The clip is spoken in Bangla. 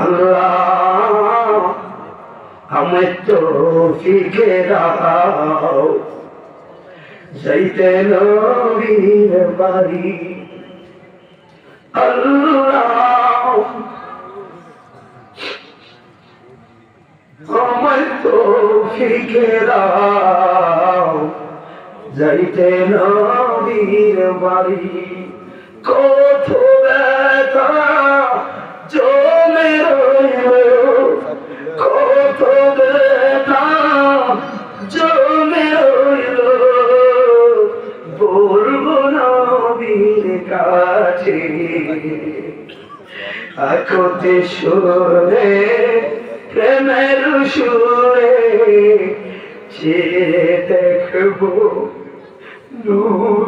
আল্লাহ আমায় তৌফিকে দাও যাইতে নবীর বাড়ি। আল্লাহ আমায় তৌফিকে দাও যাইতে নবীর বাড়ি। কত ব্যথা জমে রইল, কত ব্যথা জমে রইল, বলবো নবীর কাছে আকতে সুরে প্রেমের সুরে সে দেখবো নূর।